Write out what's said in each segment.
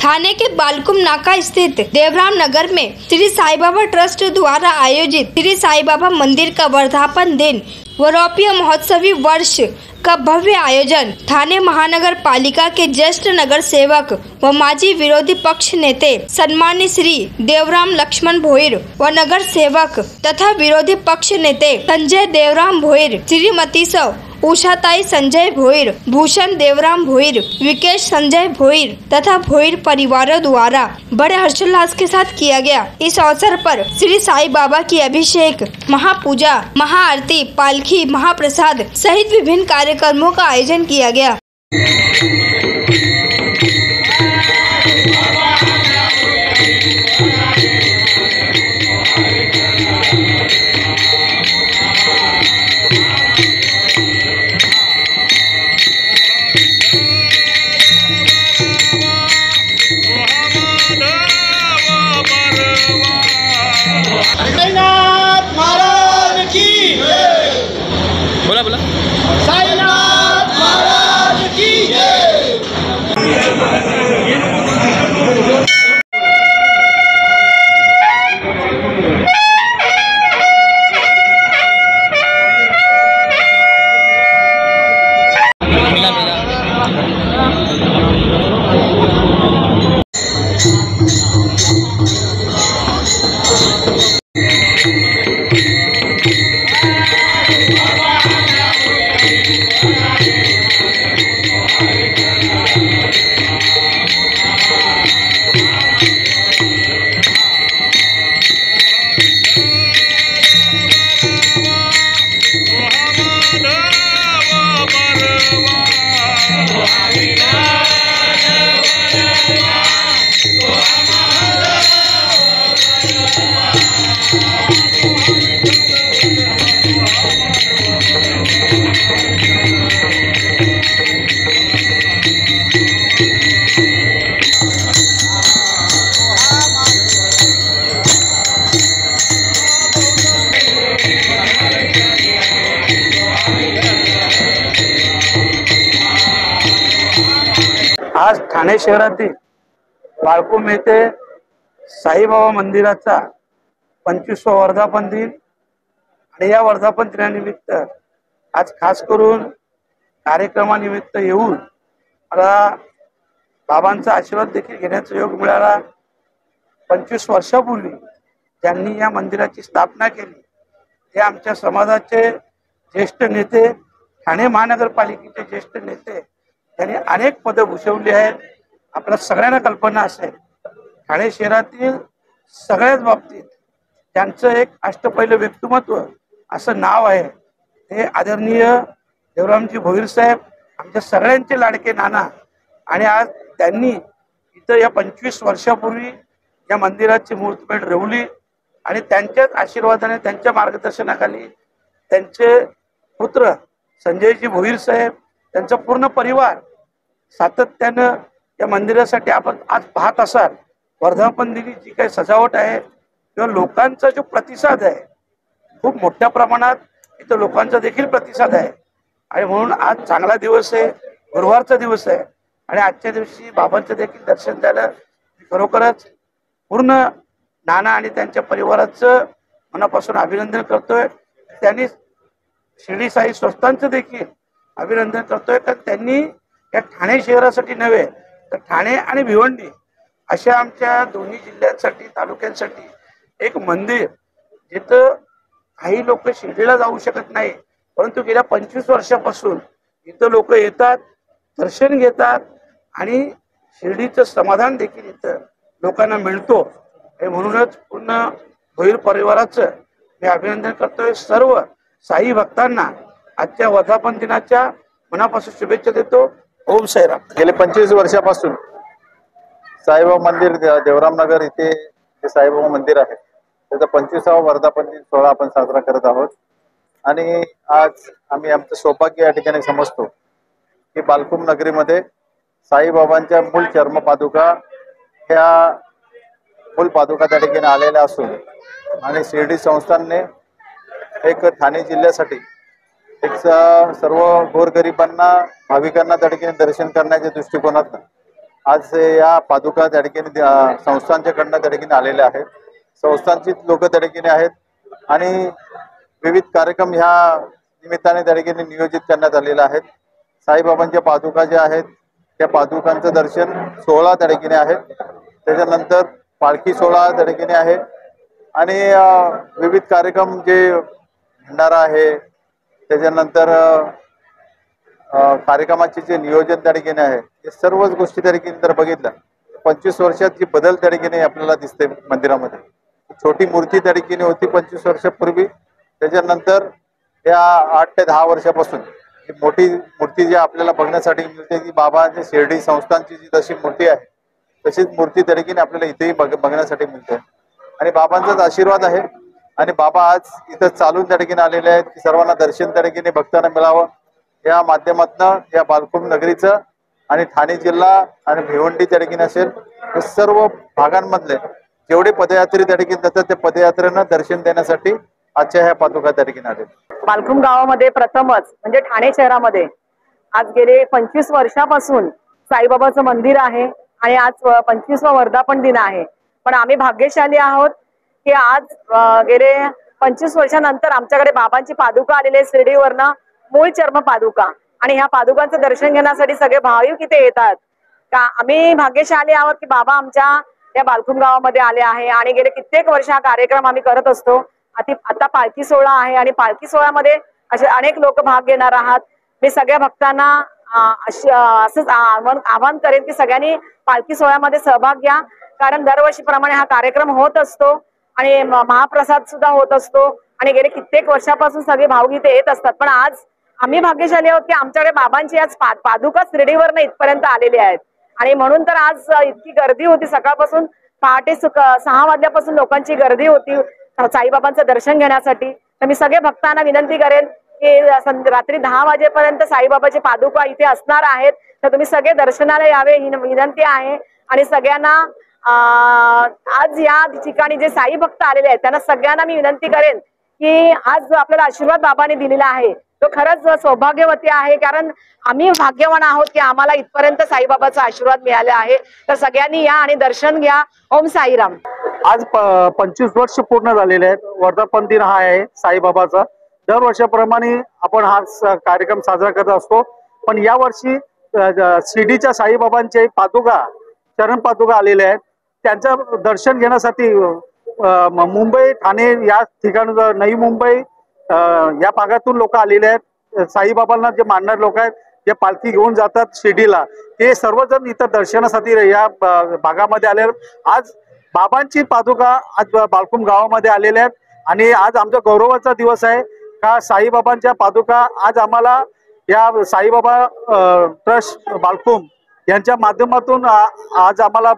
थाने के बालकुम नाका स्थित देवराम नगर में श्री साई बाबा ट्रस्ट द्वारा आयोजित श्री साई बाबा मंदिर का वर्धापन दिन व रौप्य महोत्सवी वर्ष का भव्य आयोजन थाने महानगर पालिका के ज्येष्ठ नगर सेवक व माजी विरोधी पक्ष नेते सम्मान्य श्री देवराम लक्ष्मण भोईर व नगर सेवक तथा विरोधी पक्ष नेते संजय देवराम भोईर, श्रीमती सौ उषाताई संजय भोईर, भूषण देवराम भोईर, विकेश संजय भोईर तथा भोईर परिवारों द्वारा बड़े हर्षोल्लास के साथ किया गया। इस अवसर पर श्री साई बाबा की अभिषेक, महापूजा, महाआरती, पालखी, महाप्रसाद सहित विभिन्न कार्यक्रमों का आयोजन किया गया। साईनाथ महाराज की बोला बोला साईनाथ महाराज की आज ठाणे शहरातील बाळकुम येथे साईबाबा मंदिराचा 25वा वर्धापन दिन आणि या वर्धापन दिनानिमित्त आज खास करून कार्यक्रमानिमित्त येऊन मला बाबांचा आशीर्वाद देखील घेण्याचा योग मिळाला। 25 वर्षापूर्वी ज्यांनी या मंदिराची स्थापना केली ते आमच्या समाजाचे ज्येष्ठ नेते, ठाणे महानगरपालिकेचे ज्येष्ठ नेते, त्यांनी अनेक पदं भूषवली आहेत। आपल्या सगळ्यांना कल्पना असेल ठाणे शहरातील सगळ्याच बाबतीत त्यांचं एक अष्टपैलू व्यक्तिमत्व असं नाव आहे ते आदरणीय देवरामजी भोईर साहेब, आमच्या सगळ्यांचे लाडके नाना। आणि आज त्यांनी इथं या 25 वर्षापूर्वी या मंदिराची मूर्तमेढ रोवली आणि त्यांच्याच आशीर्वादाने, त्यांच्या मार्गदर्शनाखाली त्यांचे पुत्र संजयजी भोईर साहेब, त्यांचा पूर्ण परिवार सातत्यानं या मंदिरासाठी आपण आज पाहत असाल वर्धापन दिनी जी काही सजावट आहे किंवा लोकांचा जो प्रतिसाद आहे खूप मोठ्या प्रमाणात इथं लोकांचा देखील प्रतिसाद आहे। आणि म्हणून आज चांगला दिवस आहे, गुरुवारचा दिवस आहे आणि आजच्या दिवशी बाबांचं देखील दर्शन झालं। खरोखरच पूर्ण नाना आणि त्यांच्या परिवाराचं मनापासून अभिनंदन करतोय। त्यांनी शिर्डी साई संस्थांचं देखील अभिनंदन करतोय तर त्यांनी या ठाणे शहरासाठी नव्हे तर ठाणे आणि भिवंडी अशा आमच्या दोन्ही जिल्ह्यांसाठी, तालुक्यांसाठी एक मंदिर जिथं काही लोक शिर्डीला जाऊ शकत नाही परंतु गेल्या 25 वर्षापासून इथं लोक येतात, दर्शन घेतात आणि शिर्डीचं समाधान देखील इथं लोकांना मिळतो। आणि म्हणूनच पूर्ण भोईर परिवाराचं मी अभिनंदन करतोय। सर्व साई भक्तांना आजच्या वर्धापन दिनाच्या मनापासून शुभेच्छा देतो। ओम साईराम। गेले 25 वर्षापासून साईबाबा मंदिर देवराम नगर इथे जे साईबाबा मंदिर आहे त्याचा 25वा वर्धापन दिन सोहळा आपण साजरा करत आहोत। आणि आज आम्ही आमचं सौभाग्य या ठिकाणी समजतो की बालकुम नगरीमध्ये साईबाबांच्या मूळ चर्मपादुका ह्या मूल पादुका त्या ठिकाणी आलेल्या असून आणि शिर्डी संस्थानने एक ठाणे जिल्ह्यासाठी एक सर्व गोरगरिबांना, भाविकांना त्या ठिकाणी दर्शन करण्याच्या दृष्टिकोनातून आज या पादुका त्या ठिकाणी संस्थांच्याकडनं त्या ठिकाणी आलेल्या आहेत. संस्थांची लोक त्या ठिकाणी आहेत आणि विविध कार्यक्रम ह्या निमित्ताने त्या ठिकाणी नियोजित करण्यात आलेले आहेत. साईबाबांच्या पादुका ज्या आहेत त्या पादुकांचं दर्शन 16 त्या ठिकाणी आहेत. त्याच्यानंतर पालखी सोहळा त्या ठिकाणी आहे आणि विविध कार्यक्रम जे भंडारा आहे, त्याच्यानंतर कार्यक्रमाचे जे नियोजन त्या ठिकाणी आहे, हे सर्वच गोष्टी त्या ठिकाणी जर बघितलं 25 वर्षात जी बदल त्या ठिकाणी आपल्याला दिसते मंदिरामध्ये. छोटी मूर्ती त्या ठिकाणी होती 25 वर्षापूर्वी, त्याच्यानंतर या 8 ते 10 वर्षापासून मोठी मूर्ती जी आपल्याला बघण्यासाठी मिळते ती बाबाच्या शिर्डी संस्थांची जी जशी मूर्ती आहे तशीच मूर्ती त्या ठिकाणी आपल्याला इथेही बघण्यासाठी मिळते आणि बाबांचाच आशीर्वाद आहे. आणि बाबा आज इथं चालून त्या ठिकाणी आलेले आहेत की सर्वांना दर्शन त्या ठिकाणी भक्तांना मिळावं या माध्यमातून या बालकुम नगरीचं आणि ठाणे जिल्हा आणि भिवंडी त्या ठिकाणी असेल हे सर्व भागांमधले जेवढे पदयात्री त्या ठिकाणी जातात त्या पदयात्रेनं दर्शन देण्यासाठी आजच्या ह्या पादुका त्या ठिकाणी आले. बालकुम गावामध्ये प्रथमच म्हणजे ठाणे शहरामध्ये आज गेले 25 वर्षापासून साईबाबाचं मंदिर आहे आणि आज 25वा वर्धापन दिन आहे. पण आम्ही भाग्यशाली आहोत की आज गेले 25 वर्षानंतर आमच्याकडे बाबांची पादुका आलेली आहे शिर्डीवरनं, मूळ चर्म पादुका. आणि ह्या पादुकांचं दर्शन घेण्यासाठी सगळे भाविक इथे येतात. का आम्ही भाग्यशाली आहोत की बाबा आमच्या या बालकुम गावामध्ये आले आहे आणि गेले कित्येक वर्ष हा कार्यक्रम आम्ही करत असतो. आता पालखी सोहळा आहे आणि पालखी सोहळ्यामध्ये असे अनेक लोक भाग घेणार आहात. मी सगळ्या भक्तांना असंच आवाहन करेन की सगळ्यांनी पालखी सोहळ्यामध्ये सहभाग घ्या, कारण दरवर्षीप्रमाणे हा कार्यक्रम होत असतो आणि महाप्रसाद सुद्धा होत असतो आणि गेले कित्येक वर्षापासून सगळे भाविक इथे येत असतात. पण आज आम्ही भाग्यशाली आहोत की आमच्याकडे बाबांची आज पादुका शिर्डीवरनं इथपर्यंत आलेली आहेत आणि म्हणून तर आज इतकी गर्दी होती. सकाळपासून पहाटे 6 वाजल्यापासून लोकांची गर्दी होती साईबाबांचं दर्शन घेण्यासाठी. तर मी सगळे भक्तांना विनंती करेन की रात्री 10 वाजेपर्यंत साईबाबाची पादुका इथे असणार आहेत, तर तुम्ही सगळे दर्शनाला यावे ही विनंती आहे. आणि सगळ्यांना आज या ठिकाणी जे साई भक्त आलेले आहेत त्यांना सगळ्यांना मी विनंती करेन की आज जो आपल्याला आशीर्वाद बाबांनी दिलेला आहे तो खरंच सौभाग्यवती आहे, कारण आम्ही भाग्यवान आहोत की आम्हाला इथपर्यंत साईबाबाचा आशीर्वाद मिळाला आहे. तर सगळ्यांनी या आणि दर्शन घ्या. ओम साईराम. आज 25 वर्ष पूर्ण झालेले आहेत. वर्धापन दिन हा आहे साईबाबाचा. दरवर्षाप्रमाणे आपण हा कार्यक्रम साजरा करत असतो, पण यावर्षी शिर्डीच्या साईबाबांचे पादुका चरण पादुका आलेले आहेत. त्यांचं दर्शन घेण्यासाठी मुंबई ठाणे या ठिकाणी नवी मुंबई या भागातून लोक आलेले आहेत. साईबाबांना जे मानणारे लोक आहेत जे पालखी घेऊन जातात शिर्डीला, ते सर्वजण इथं दर्शनासाठी या भागामध्ये आले. आज बाबांची पादुका आज बालकुम गावामध्ये आलेल्या आहेत आणि आज आमचा गौरवाचा दिवस आहे का साईबाबांच्या पादुका आज आम्हाला या साईबाबा ट्रस्ट बालकुम यांच्या माध्यमातून आज आम्हाला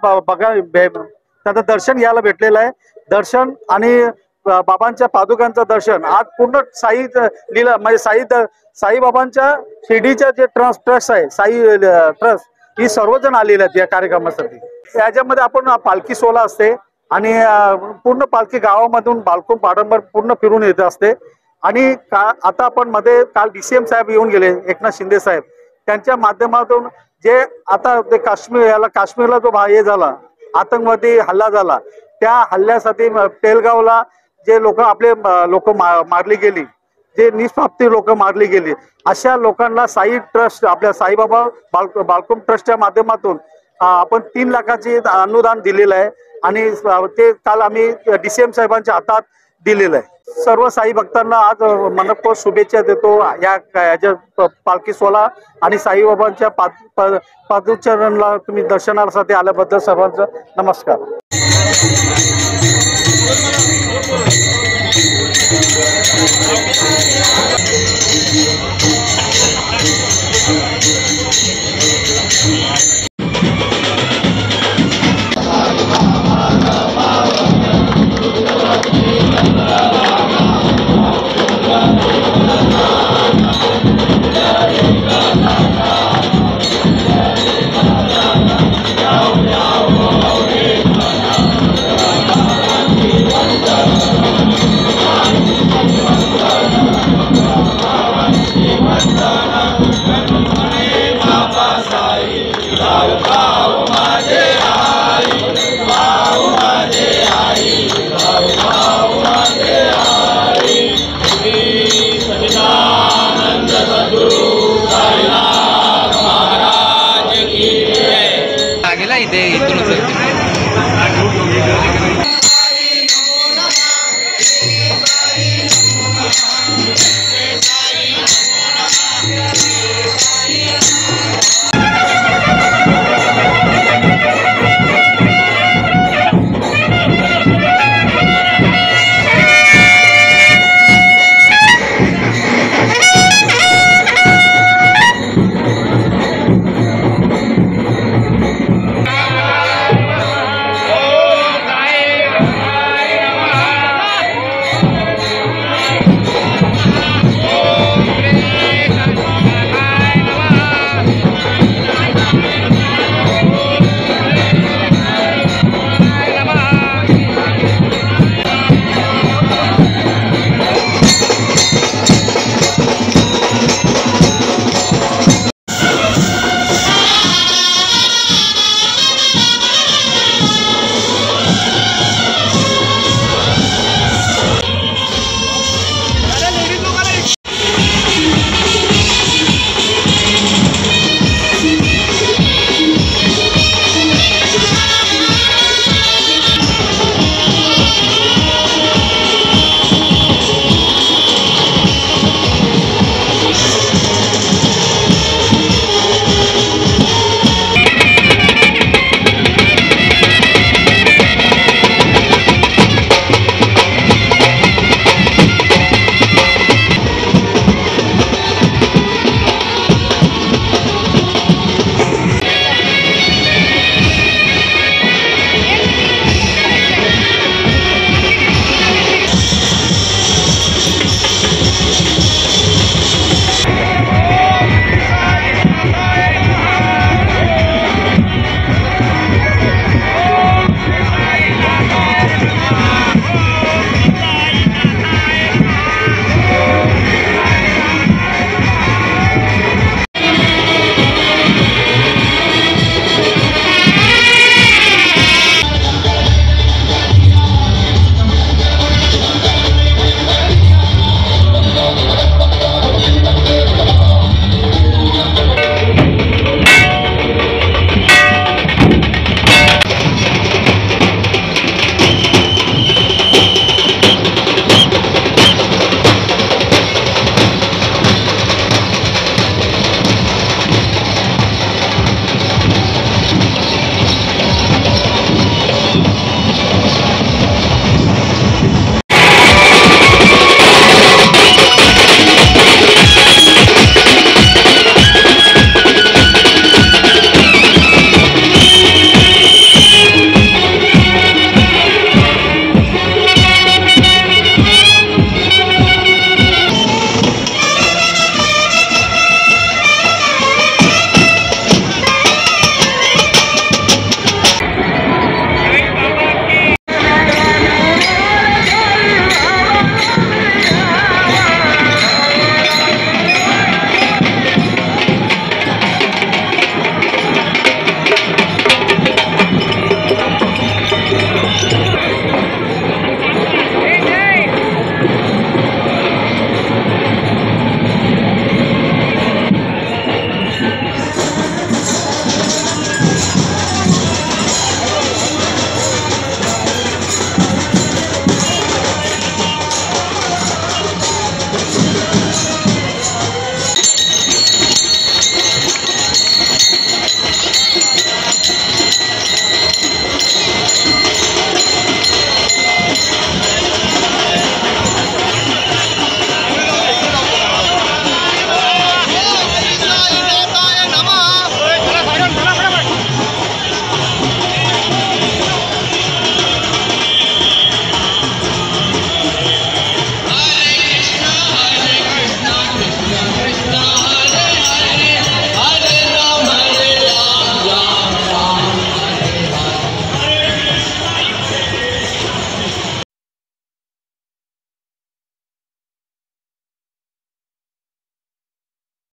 त्याचं दर्शन घ्यायला भेटलेलं आहे. दर्शन आणि बाबांच्या पादुकांचं दर्शन आज पूर्ण साई लीला म्हणजे साईबाबांच्या शिर्डीच्या जे ट्रस्ट आहे साई ट्रस्ट ही सर्वजण आलेले आहेत या कार्यक्रमासाठी. याच्यामध्ये आपण पालखी सोहळा असते आणि पूर्ण पालखी गावामधून बालकुम पाडंबर पूर्ण फिरून येत असते. आणि आता आपण मध्ये काल DCM साहेब येऊन गेले, एकनाथ शिंदे साहेब, त्यांच्या माध्यमातून जे आता ते काश्मीरला जो हे झाला आतंकवादी हल्ला झाला, त्या हल्ल्यासाठी पेलगावला जे लोक आपले लोक मारली गेली, जे निस्वार्थी लोक मारली गेली, अशा लोकांना साई ट्रस्ट आपल्या साईबाबा बालकुम ट्रस्टच्या माध्यमातून आपण 3 लाखाचे अनुदान दिलेलं आहे आणि ते काल आम्ही DCM साहेबांच्या हातात दिलेलं आहे. सर्व साई भक्तांना आज मनपूर्वक शुभेच्छा देतो या पालखी सोहळा आणि साईबाबांच्या पादुचरणला तुम्ही दर्शनासाठी आल्याबद्दल सर्वांचा नमस्कार. Thank you.